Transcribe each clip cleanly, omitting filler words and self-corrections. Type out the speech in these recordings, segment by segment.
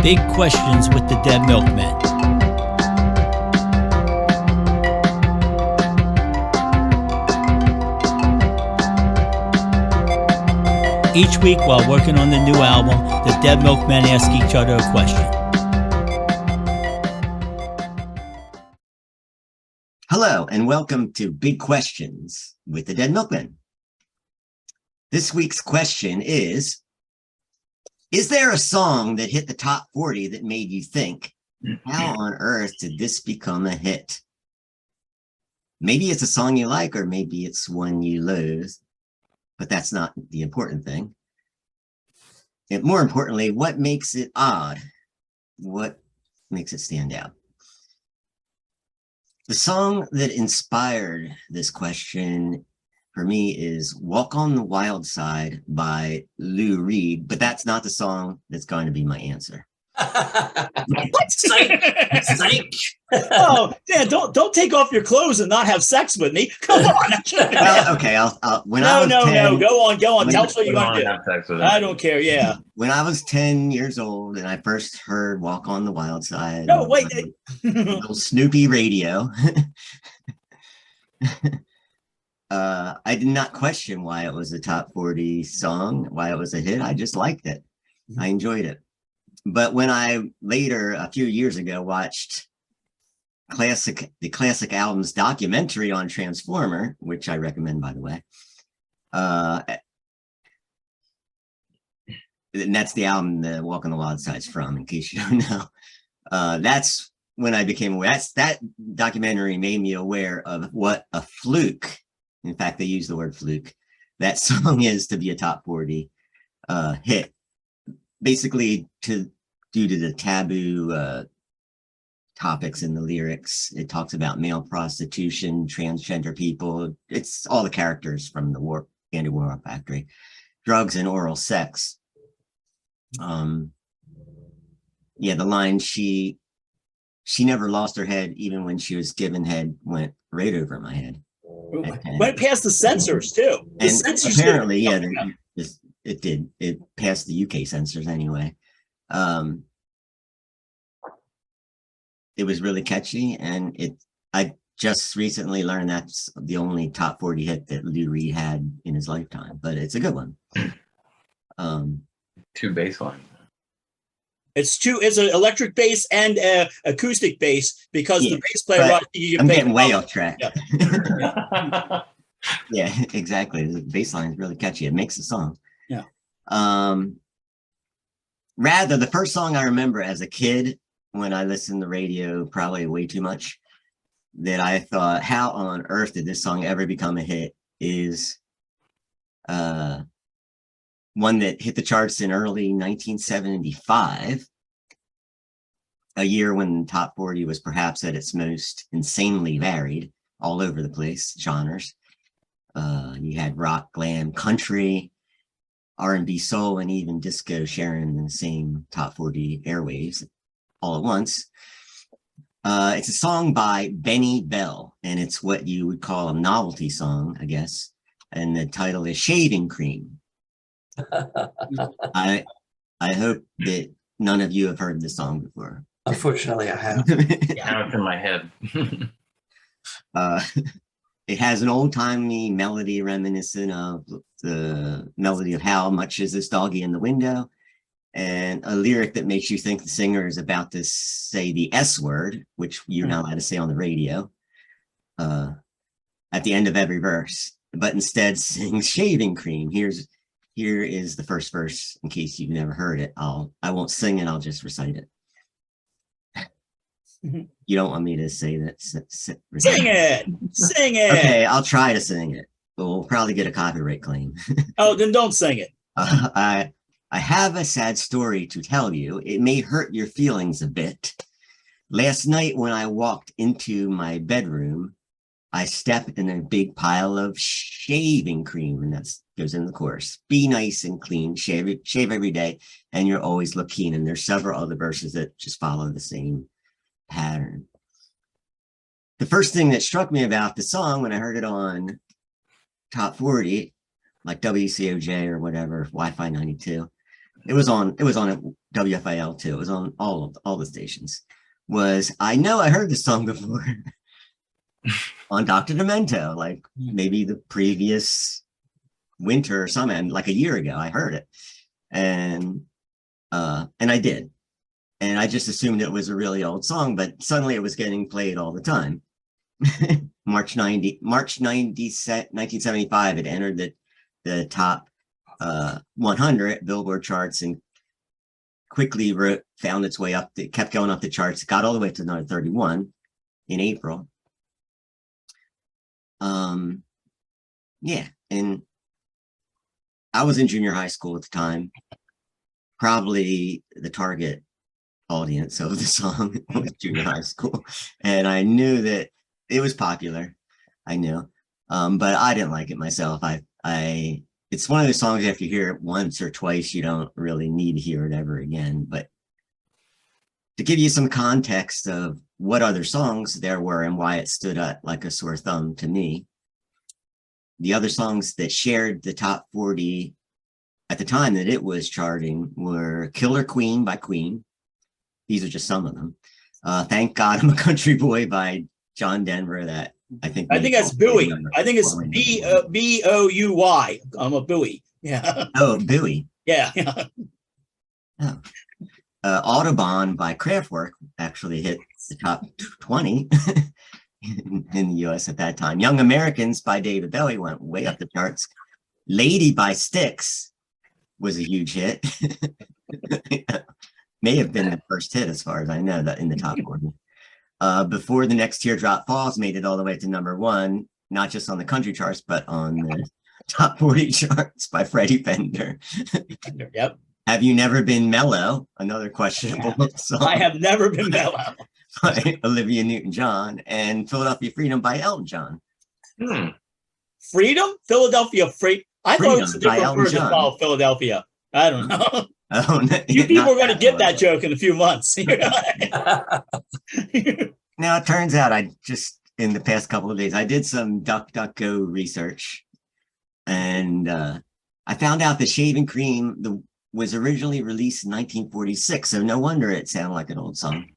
Big Questions with the Dead Milkmen. Each week, while working on the new album, the Dead Milkmen ask each other a question. Hello, and welcome to Big Questions with the Dead Milkmen. This week's question is there a song that hit the top 40 that made you think, how on earth did this become a hit? Maybe it's a song you like, or maybe it's one you loathe, but that's not the important thing. And more importantly, what makes it odd? What makes it stand out? The song that inspired this question for me is Walk on the Wild Side by Lou Reed, but that's not the song that's going to be my answer. Psych. Oh, yeah, don't take off your clothes and not have sex with me. Come on. Well, okay, I'll when I was 10, Go on. Tell us what you want to do. I don't care, yeah. When I was 10 years old and I first heard Walk on the Wild Side. No, wait. Little Snoopy radio. I did not question why it was a top 40 song, why it was a hit. I just liked it. I enjoyed it. But when I later, a few years ago, watched the Classic Albums documentary on Transformer, which I recommend, by the way, and that's the album the Walk on the Wild Side's from, in case you don't know. That's when I became aware. That documentary made me aware of what a fluke, in fact, they use the word fluke, that song is to be a top 40 hit. Basically, due to the taboo topics in the lyrics. It talks about male prostitution, transgender people. It's all the characters from the Andy Warhol Factory, drugs and oral sex. Yeah, the line, she never lost her head, even when she was given head, went right over my head. Went past the censors too. The And censors apparently, yeah, it did. It passed the UK censors anyway. It was really catchy, and I just recently learned that's the only top 40 hit that Lou Reed had in his lifetime, but it's a good one. Two bass lines. It's an electric bass and acoustic bass, because the bass player. I'm getting way off track. Yeah. Yeah, exactly. The bass line is really catchy. It makes the song. Yeah. Rather, the first song I remember as a kid, when I listened to the radio probably way too much, that I thought, how on earth did this song ever become a hit, is one that hit the charts in early 1975, a year when top 40 was perhaps at its most insanely varied, all over the place, genres. You had rock, glam, country, R&B, soul, and even disco sharing the same top 40 airwaves all at once. It's a song by Benny Bell, and it's what you would call a novelty song, I guess. And the title is Shaving Cream. I hope that none of you have heard this song before. Unfortunately, I have. Now it's in my head. It has an old-timey melody reminiscent of the melody of How Much Is This Doggy in the Window, and a lyric that makes you think the singer is about to say the S word, which you're not allowed to say on the radio, at the end of every verse, but instead sings shaving cream. Here is the first verse, in case you've never heard it. I won't sing it, I'll just recite it. You don't want me to say that? Sing it. Okay, I'll try to sing it, but we'll probably get a copyright claim. Oh, then don't sing it. I have a sad story to tell you. It may hurt your feelings a bit. Last night when I walked into my bedroom, I stepped in a big pile of shaving cream, and that goes in the chorus. Be nice and clean, shave every day, and you'll always look keen. And there's several other verses that just follow the same pattern. The first thing that struck me about the song when I heard it on Top 40, like WCOJ or whatever, Wi-Fi 92, it was on at WFIL too. It was on all the stations. Was I know I heard this song before on Dr. Demento, like maybe the previous winter or something, like a year ago. I heard it, and I did, and I just assumed it was a really old song, but suddenly it was getting played all the time. March 1975, it entered the top 100 Billboard charts and quickly found its way up. It kept going up the charts, got all the way to number 31 in April. Yeah, and I was in junior high school at the time, probably the target audience of the song was junior high school, and I knew that it was popular. I knew, but I didn't like it myself. It's one of those songs after you hear it once or twice, you don't really need to hear it ever again. But to give you some context of what other songs there were and why it stood out like a sore thumb to me, the other songs that shared the top 40 at the time that it was charting were Killer Queen by Queen. These are just some of them. Thank God I'm a Country Boy by John Denver. That I think that's Bowie. I think it's Bouy. I'm a Bowie. Yeah. Oh, Bowie. Yeah. Oh. Audubon by Kraftwerk actually hit the top 20 in the US at that time. Young Americans by David Bowie went way up the charts. Lady by Styx was a huge hit. May have been the first hit as far as I know, that in the top 40. Before the Next Teardrop Falls made it all the way to number 1, not just on the country charts, but on the top 40 charts by Freddie Fender. Yep. Have You Never Been Mellow? Another questionable song. I have never been mellow. By Olivia Newton-John, and Philadelphia Freedom by Elton John. Freedom? Philadelphia Free. I thought it was a different version of Philadelphia. I don't know. Oh, no, you people are going to get that joke in a few months. Now, it turns out in the past couple of days, I did some DuckDuckGo research, and I found out that Shaving Cream was originally released in 1946, so no wonder it sounded like an old song.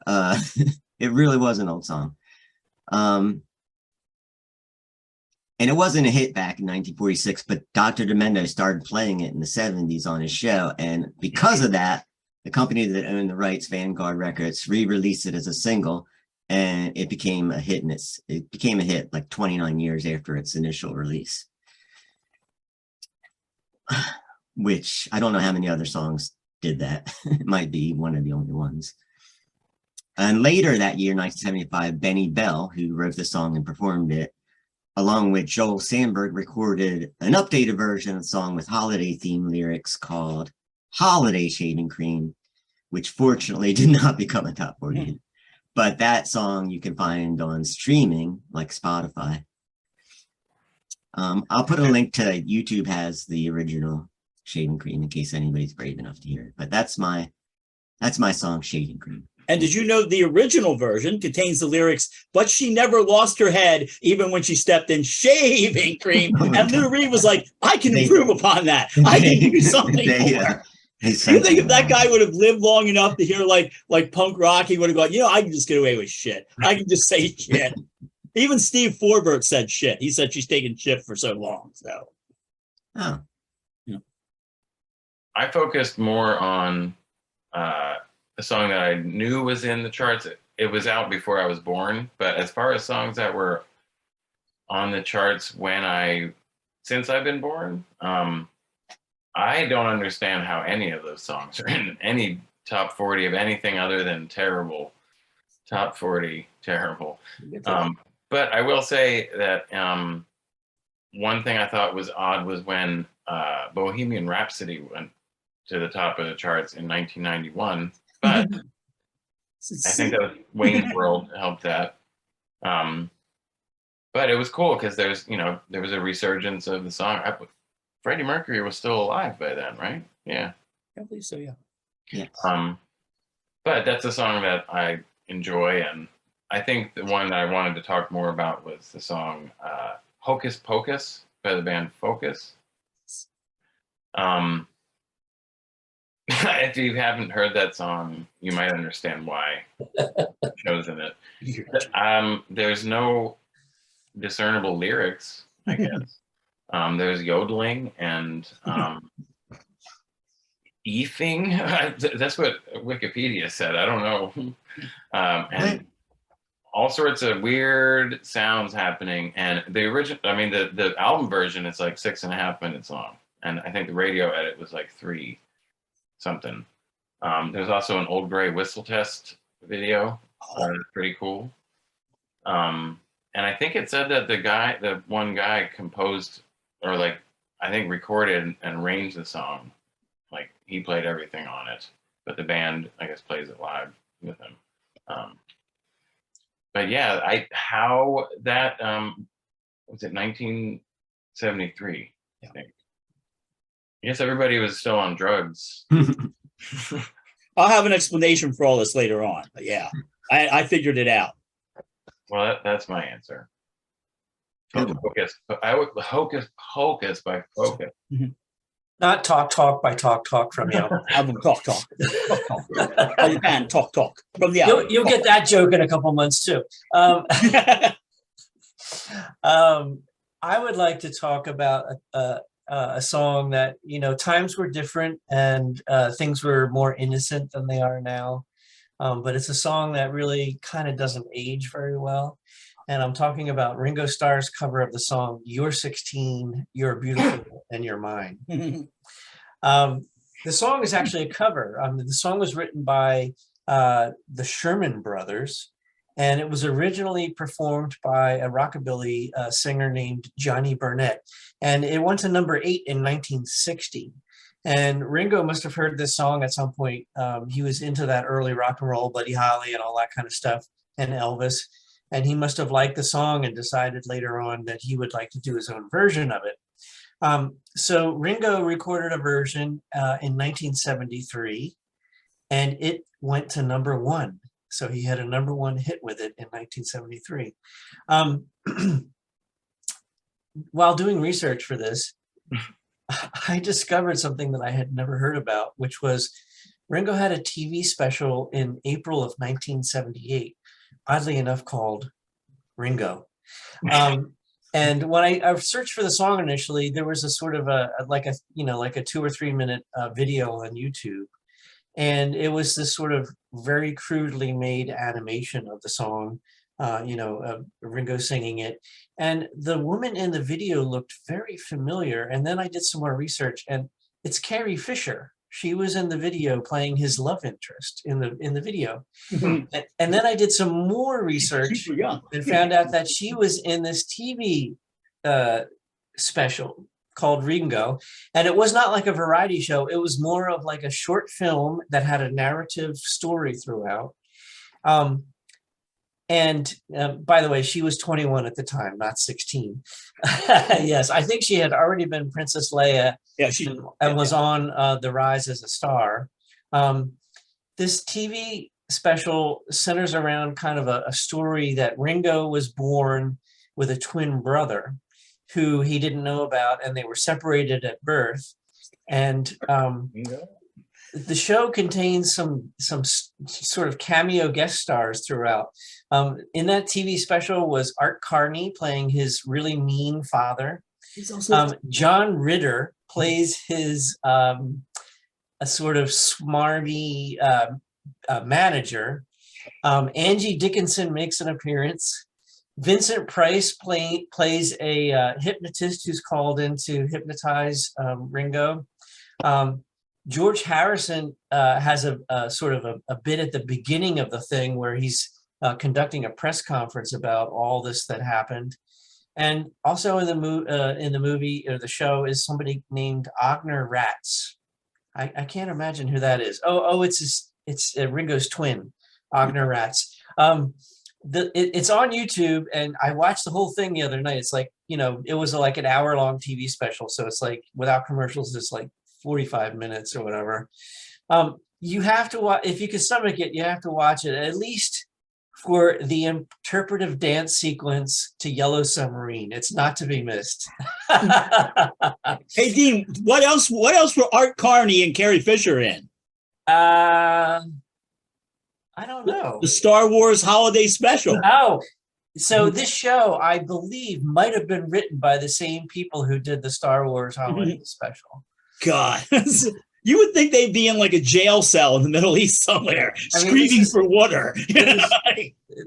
It really was an old song. And it wasn't a hit back in 1946, but Dr. Demento started playing it in the 70s on his show. And because of that, the company that owned the rights, Vanguard Records, re-released it as a single, and it became a hit. And it became a hit like 29 years after its initial release, which I don't know how many other songs did that. It might be one of the only ones. And later that year, 1975, Benny Bell, who wrote the song and performed it, along with Joel Sandberg, recorded an updated version of the song with holiday-themed lyrics called Holiday Shaving Cream, which fortunately did not become a top 40 hit. But that song you can find on streaming, like Spotify. I'll put a link to YouTube has the original Shaving Cream in case anybody's brave enough to hear it. But that's my song, Shaving Cream. And did you know the original version contains the lyrics, but she never lost her head even when she stepped in shaving cream? And Lou Reed was like, I can improve upon that. I can do something more. You think if that guy would have lived long enough to hear like punk rock, he would have gone, I can just get away with shit. I can just say shit. Even Steve Forbert said shit. He said she's taking shit for so long. So, I focused more on a song that I knew was in the charts. It was out before I was born, but as far as songs that were on the charts since I've been born, I don't understand how any of those songs are in any top 40 of anything other than terrible. Top 40, terrible. But I will say that one thing I thought was odd was when Bohemian Rhapsody went to the top of the charts in 1991. But I think that was Wayne's World helped that. But it was cool because there was a resurgence of the song. Freddie Mercury was still alive by then, right? Yeah. I believe so, yeah. Yes. But that's a song that I enjoy, and I think the one that I wanted to talk more about was the song Hocus Pocus by the band Focus. if you haven't heard that song, you might understand why the show's in it. There's no discernible lyrics, I guess. There's yodeling and eefing. That's what Wikipedia said. I don't know. And all sorts of weird sounds happening. And the original, I mean, the album version is like 6.5 minutes long. And I think the radio edit was like 3 something. There's also an Old Gray Whistle Test video. Pretty cool. And I think it said that the one guy composed, or like, I think recorded and arranged the song. Like, he played everything on it, but the band, I guess, plays it live with him. But yeah, how that, was it 1973, I think. I guess everybody was still on drugs. I'll have an explanation for all this later on, but yeah, I figured it out. Well, that's my answer. Focus. I would Hocus Pocus by Focus. Not Talk by Talk from the album. Album Talk. Talk. Oh, and Talk from the album. You'll get that joke in a couple months too. I would like to talk about a song that, you know, times were different and things were more innocent than they are now. But it's a song that really kind of doesn't age very well. And I'm talking about Ringo Starr's cover of the song, You're 16, You're Beautiful, and You're Mine. The song is actually a cover. The song was written by the Sherman Brothers, and it was originally performed by a rockabilly singer named Johnny Burnett. And it went to number 8 in 1960. And Ringo must have heard this song at some point. He was into that early rock and roll, Buddy Holly and all that kind of stuff, and Elvis. And he must have liked the song and decided later on that he would like to do his own version of it. So Ringo recorded a version in 1973, and it went to number 1. So he had a number 1 hit with it in 1973. While doing research for this, I discovered something that I had never heard about, which was Ringo had a TV special in April of 1978, oddly enough called Ringo. And when I searched for the song initially, there was a sort of like a 2 or 3 minute video on YouTube. And it was this sort of very crudely made animation of the song, Ringo singing it. And the woman in the video looked very familiar. And then I did some more research, and it's Carrie Fisher. She was in the video playing his love interest in the video. And then I did some more research and found out that she was in this TV special called Ringo. And it was not like a variety show. It was more of like a short film that had a narrative story throughout. And by the way, she was 21 at the time, not 16. Yes, I think she had already been Princess Leia. Yeah, and was on the rise as a star. This TV special centers around kind of a story that Ringo was born with a twin brother who he didn't know about, and they were separated at birth. And the show contains some sort of cameo guest stars throughout. In that TV special was Art Carney playing his really mean father. He's also John Ritter plays his a sort of smarmy manager. Angie Dickinson makes an appearance. Vincent Price plays a hypnotist who's called in to hypnotize Ringo. George Harrison has a sort of a bit at the beginning of the thing where he's conducting a press conference about all this that happened. And also in the movie or the show is somebody named Agner Ratz. I can't imagine who that is. It's Ringo's twin, Agner Ratz. It's on YouTube, and I watched the whole thing the other night. It's like, it was like an hour-long TV special, so it's like without commercials, it's like 45 minutes or whatever. You have to watch, if you can stomach it, you have to watch it at least for the interpretive dance sequence to Yellow Submarine. It's not to be missed. Hey, Dean, what else were Art Carney and Carrie Fisher in? I don't know. The Star Wars Holiday Special. Oh, so this show, I believe, might have been written by the same people who did the Star Wars Holiday Special. God, you would think they'd be in like a jail cell in the Middle East somewhere, screaming for water.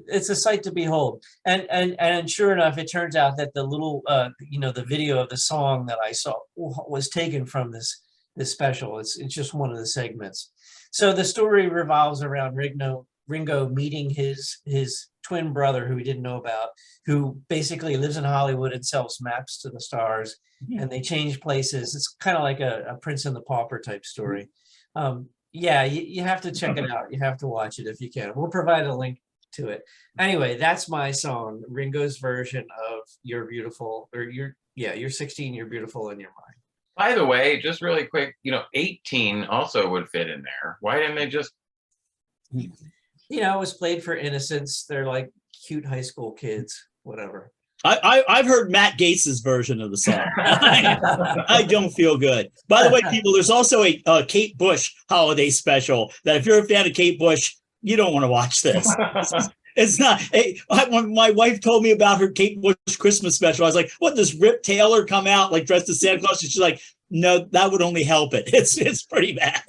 It's a sight to behold, and sure enough, it turns out that the little, the video of the song that I saw was taken from this special. It's just one of the segments. So the story revolves around Ringo meeting his twin brother, who he didn't know about, who basically lives in Hollywood and sells maps to the stars, and they change places. It's kind of like a Prince and the Pauper type story. You have to check it out. You have to watch it if you can. We'll provide a link to it. Anyway, that's my song, Ringo's version of You're Beautiful, or You're 16, You're Beautiful in Your Mind. By the way, just really quick, 18 also would fit in there. Why didn't they just? It was played for innocence. They're like cute high school kids, whatever. I've heard Matt Gaetz's version of the song. I don't feel good. By the way, people, there's also a Kate Bush holiday special that if you're a fan of Kate Bush, you don't want to watch this. It's not. When my wife told me about her Kate Bush Christmas special, I was like, "What? Does Rip Taylor come out like dressed as Santa Claus?" And she's like, "No, that would only help it. It's pretty bad."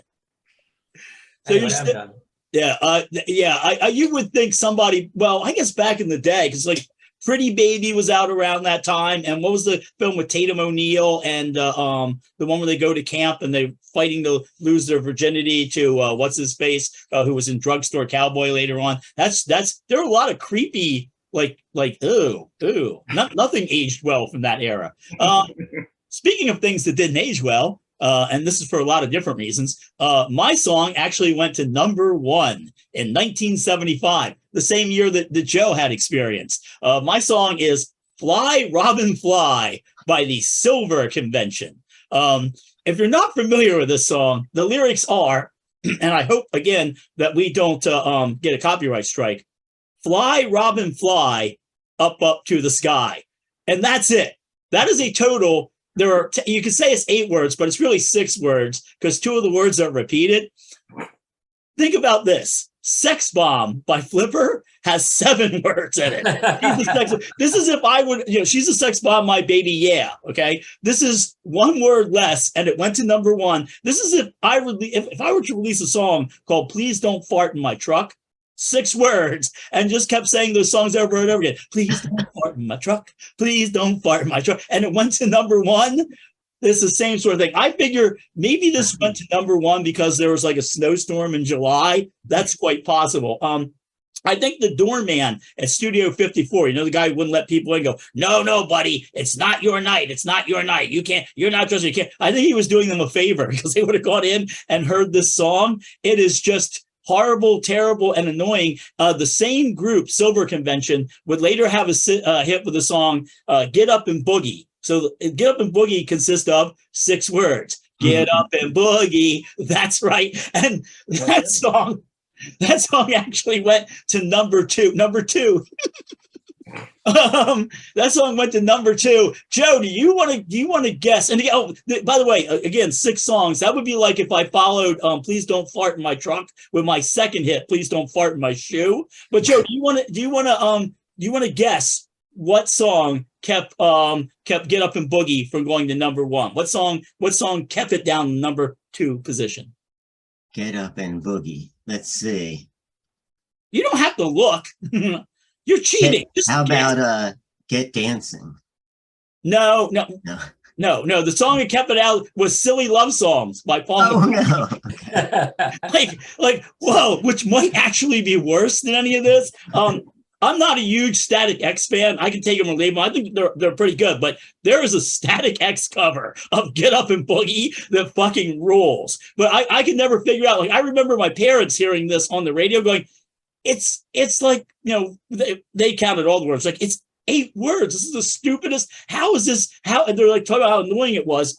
So Anyway, you're I'm done. Yeah. You would think somebody. Well, I guess back in the day, because like Pretty Baby was out around that time, and what was the film with Tatum O'Neal and the one where they go to camp and they're fighting to lose their virginity to what's his face, who was in Drugstore Cowboy later on. That's there are a lot of creepy like nothing aged well from that era. Speaking of things that didn't age well. And this is for a lot of different reasons. My song actually went to #1 in 1975, the same year that Joe had experienced. My song is Fly, Robin, Fly by the Silver Convention. If you're not familiar with this song, the lyrics are, and I hope, again, that we don't get a copyright strike, fly, Robin, fly, up to the sky. And that's it. That is a total. There are, you could say it's 8 words, but it's really 6 words because 2 of the words are repeated. Think about this. Sex Bomb by Flipper has 7 words in it. This is if I would, she's a sex bomb, my baby, yeah. Okay. This is 1 word less, and it went to #1. This is if I were to release a song called Please Don't Fart in My Truck. 6 words, and just kept saying those songs over and over again. Please don't fart in my truck. Please don't fart in my truck. And it went to #1. It's the same sort of thing. I figure maybe this went to #1 because there was like a snowstorm in July. That's quite possible. I think the doorman at Studio 54, the guy who wouldn't let people in, go, no, buddy, it's not your night. It's not your night. You're not just, you can't. I think he was doing them a favor because they would have gone in and heard this song. It is just horrible, terrible, and annoying. The same group, Silver Convention, would later have a hit with the song Get Up and Boogie. So Get Up and Boogie consists of 6 words. Get up and boogie. That's right. And that song actually went to #2. That song went to #2. Joe, do you want to guess? And by the way, again, 6 songs. That would be like if I followed Please Don't Fart in My Trunk with my second hit, Please Don't Fart in My Shoe. But Joe, do you want to guess what song kept Get Up and Boogie from going to #1? What song kept it down in #2 position? Get Up and Boogie. Let's see. You don't have to look. You're cheating. How about Get Dancing? No. The song that kept it out was Silly Love Songs by Paul. Oh, no. like, whoa, which might actually be worse than any of this. I'm not a huge Static X fan. I can take them or leave them. I think they're pretty good, but there is a Static X cover of Get Up and Boogie that fucking rules. But I can never figure out, I remember my parents hearing this on the radio going, it's like, they counted all the words. Like, it's 8 words. This is the stupidest. How is this? And they're like talking about how annoying it was.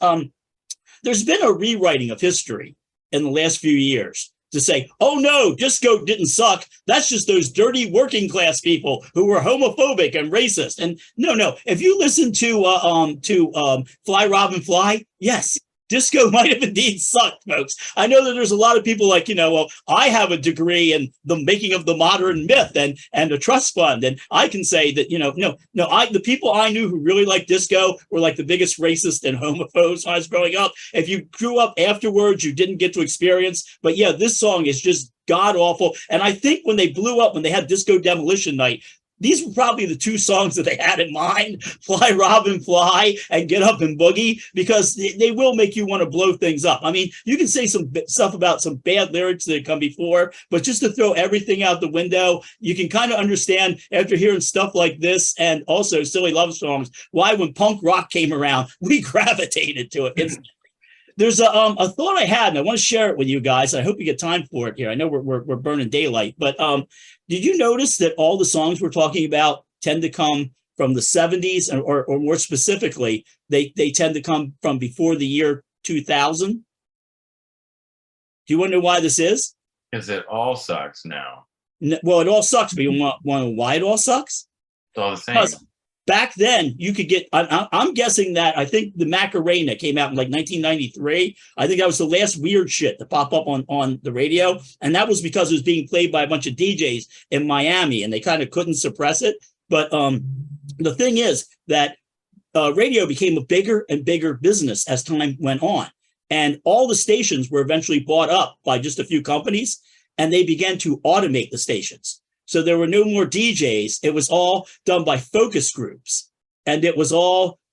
There's been a rewriting of history in the last few years to say, oh no, disco didn't suck. That's just those dirty working class people who were homophobic and racist. And no. If you listen to Fly Robin Fly, yes, disco might have indeed sucked, folks. I know that there's a lot of people like, well, I have a degree in the making of the modern myth and a trust fund. And I can say that, the people I knew who really liked disco were like the biggest racist and homophobes when I was growing up. If you grew up afterwards, you didn't get to experience. But yeah, this song is just god awful. And I think when they blew up, when they had Disco Demolition Night, these were probably the two songs that they had in mind, Fly Robin Fly and Get Up and Boogie, because they will make you want to blow things up. I mean, you can say some stuff about some bad lyrics that come before, but just to throw everything out the window, you can kind of understand after hearing stuff like this and also silly love songs, why when punk rock came around, we gravitated to it instantly. There's a thought I had, and I want to share it with you guys. I hope you get time for it here. I know we're burning daylight, but did you notice that all the songs we're talking about tend to come from the 70s, or more specifically, they tend to come from before the year 2000? Do you want to know why this is? Because it all sucks now. Well, it all sucks, but you want to know why it all sucks? It's all the same. Because back then, you could get, I'm guessing that I think the Macarena came out in like 1993. I think that was the last weird shit to pop up on the radio. And that was because it was being played by a bunch of DJs in Miami and they kind of couldn't suppress it. But the thing is that radio became a bigger and bigger business as time went on. And all the stations were eventually bought up by just a few companies, and they began to automate the stations. So there were no more DJs. It was all done by focus groups, and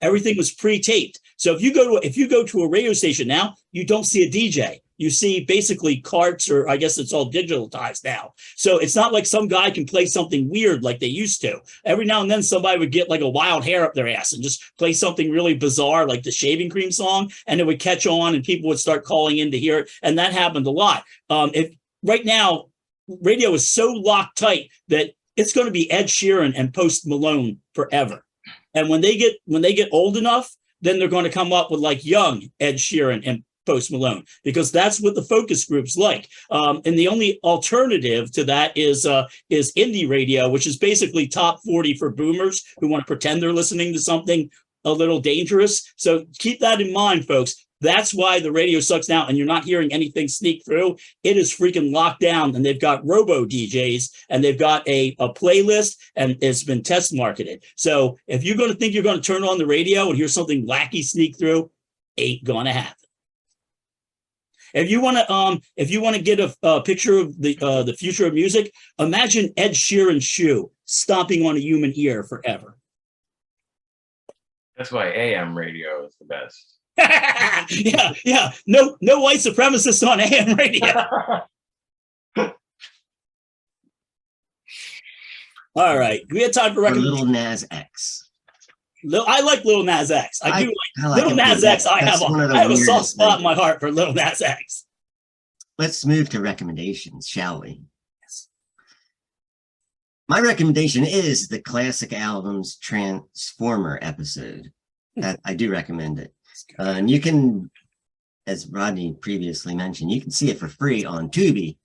everything was pre-taped. So if you go to a radio station now, you don't see a DJ. You see basically carts, or I guess it's all digitalized now. So it's not like some guy can play something weird like they used to. Every now and then somebody would get like a wild hair up their ass and just play something really bizarre like the Shaving Cream song, and it would catch on and people would start calling in to hear it. And that happened a lot. Right now, radio is so locked tight that it's going to be Ed Sheeran and Post Malone forever. And when they get old enough, then they're going to come up with like young Ed Sheeran and Post Malone, because that's what the focus groups like. And the only alternative to that is indie radio, which is basically top 40 for boomers who want to pretend they're listening to something a little dangerous. So keep that in mind, folks. That's why the radio sucks now and you're not hearing anything sneak through. It is freaking locked down, and they've got robo DJs and they've got a playlist, and it's been test marketed. So if you're going to think you're going to turn on the radio and hear something wacky sneak through, ain't going to happen. If you want to get a picture of the future of music, imagine Ed Sheeran's shoe stomping on a human ear forever. That's why AM radio is the best. yeah. No white supremacists on AM radio. All right, we had time for recommendations. Little Nas X. I like Little Nas X. I do like Little Nas X. I have a soft spot in my heart for Little Nas X. Let's move to recommendations, shall we? Yes. My recommendation is the classic album's Transformer episode. That I do recommend it. And you can, as Rodney previously mentioned, you can see it for free on Tubi,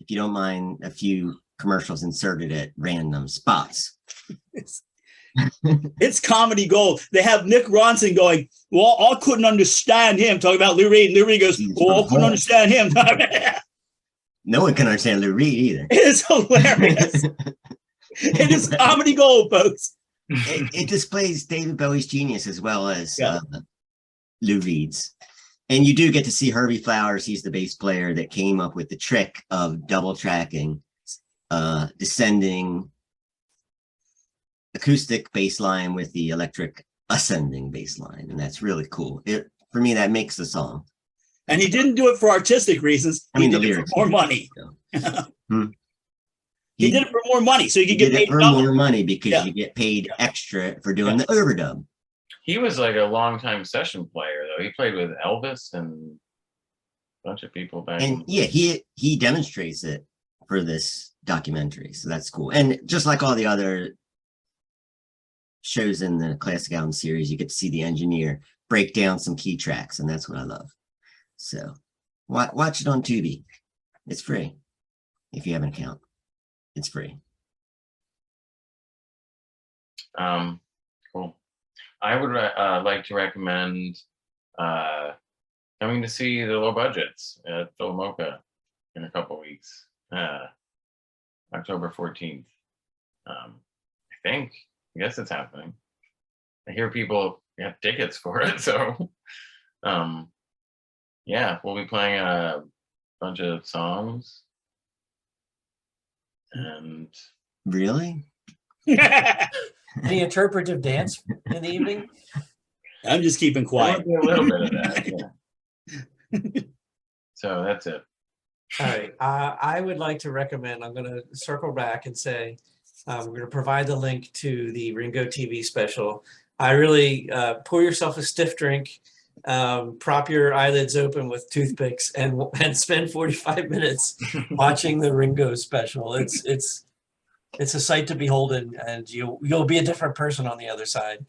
if you don't mind a few commercials inserted at random spots. It's comedy gold. They have Nick Ronson going, well, I couldn't understand him, talking about Lou Reed, and Lou Reed goes, well, I couldn't understand him. No one can understand Lou Reed either. It is hilarious. It is comedy gold, folks. It displays David Bowie's genius as well as Lou Reed's. And you do get to see Herbie Flowers. He's the bass player that came up with the trick of double tracking, descending acoustic bass line with the electric ascending bass line. And that's really cool. For me, that makes the song. And he didn't do it for artistic reasons. He did it for more money. He did it for more money, so you could get paid for more money because you get paid extra for doing the overdub. He was like a longtime session player, though. He played with Elvis and a bunch of people back. And he demonstrates it for this documentary, so that's cool. And just like all the other shows in the classic album series, you get to see the engineer break down some key tracks, and that's what I love. So watch it on Tubi. It's free if you have an account. It's free. Cool. I would like to recommend coming to see the Low Budgets at PhilaMOCA in a couple weeks, October 14th. I guess it's happening. I hear people have tickets for it, so yeah, we'll be playing a bunch of songs. And Really? Any interpretive dance in the evening? I'm just keeping there quiet. will be a little bit of that. Yeah. So that's it. All right. I would like to recommend, I'm going to circle back and say, we're going to provide the link to the Ringo TV special. I really pour yourself a stiff drink, prop your eyelids open with toothpicks, and spend 45 minutes watching the Ringo special. It's a sight to behold, and you'll be a different person on the other side.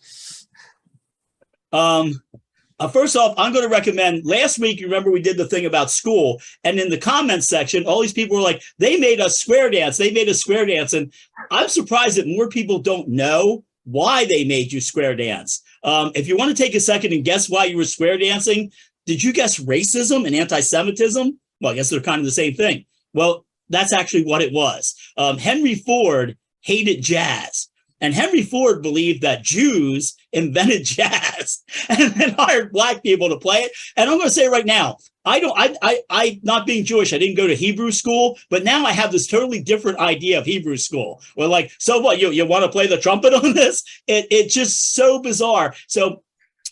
First off, I'm going to recommend, last week, you remember we did the thing about school, and in the comments section, all these people were like, they made us square dance. They made us square dance. And I'm surprised that more people don't know why they made you square dance. If you want to take a second and guess why you were square dancing, did you guess racism and anti-Semitism? Well, I guess they're kind of the same thing. Well, that's actually what it was. Henry Ford hated jazz. And Henry Ford believed that Jews invented jazz and then hired black people to play it. And I'm going to say right now, I not being Jewish, I didn't go to Hebrew school, but now I have this totally different idea of Hebrew school. We're like, so what, you want to play the trumpet on this? It's just so bizarre. So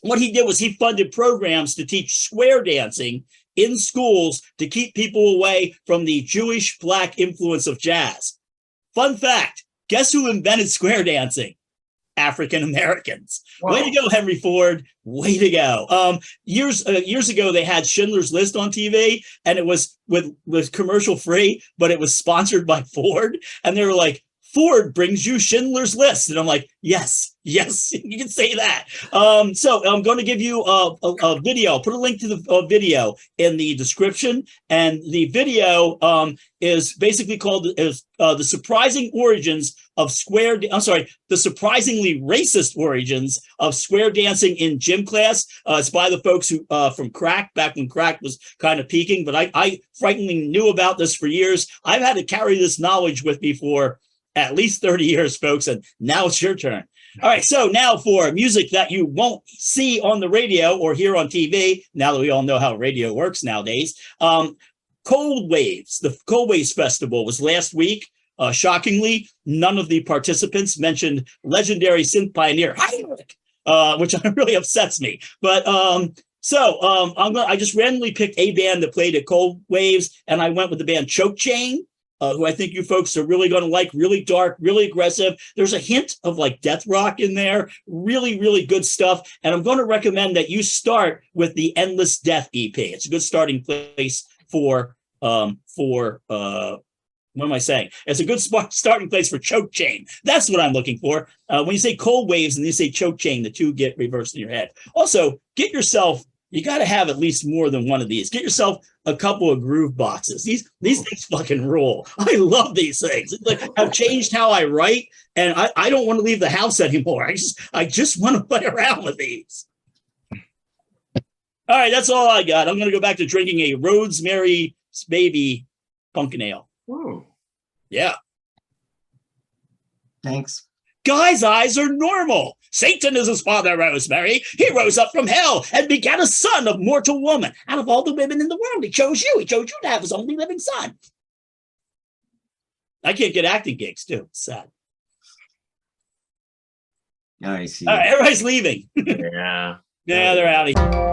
what he did was he funded programs to teach square dancing in schools to keep people away from the Jewish black influence of jazz. Fun fact. Guess who invented square dancing? African Americans. Wow. Way to go, Henry Ford. Way to go. Years ago, they had Schindler's List on TV, and it was with commercial free, but it was sponsored by Ford. And they were like, Ford brings you Schindler's List. And I'm like, yes, you can say that. So I'm going to give you a video. I'll put a link to the video in the description. And the video is basically called The Surprising Origins of the surprisingly racist origins of square dancing in gym class. It's by the folks who from Crack, back when Crack was kind of peaking. But I frighteningly knew about this for years. I've had to carry this knowledge with me for at least 30 years, folks, and now it's your turn. All right, so now for music that you won't see on the radio or hear on TV, now that we all know how radio works nowadays. Cold Waves, the Cold Waves Festival was last week. Shockingly, none of the participants mentioned legendary synth pioneer Heinrich, which really upsets me. But I just randomly picked a band that played at Cold Waves, and I went with the band Choke Chain. Who I think you folks are really going to like, really dark, really aggressive. There's a hint of like death rock in there, really, really good stuff. And I'm going to recommend that you start with the Endless Death EP. It's a good starting place for what am I saying? It's a good starting place for Choke Chain. That's what I'm looking for. When you say Cold Waves and you say Choke Chain, the two get reversed in your head. Also, get yourself, you got to have at least more than one of these. Get yourself a couple of groove boxes. These things fucking rule. I love these things. Like, I've changed how I write, and I don't want to leave the house anymore. I just want to play around with these. All right, that's all I got. I'm going to go back to drinking a Rosemary Baby pumpkin ale. Ooh. Yeah. Thanks. Guy's eyes are normal. Satan is his father, Rosemary. He rose up from hell and begat a son of mortal woman. Out of all the women in the world, he chose you. He chose you to have his only living son. I can't get acting gigs, too. It's sad. I see. All right, everybody's leaving. Yeah. Yeah, they're out of here.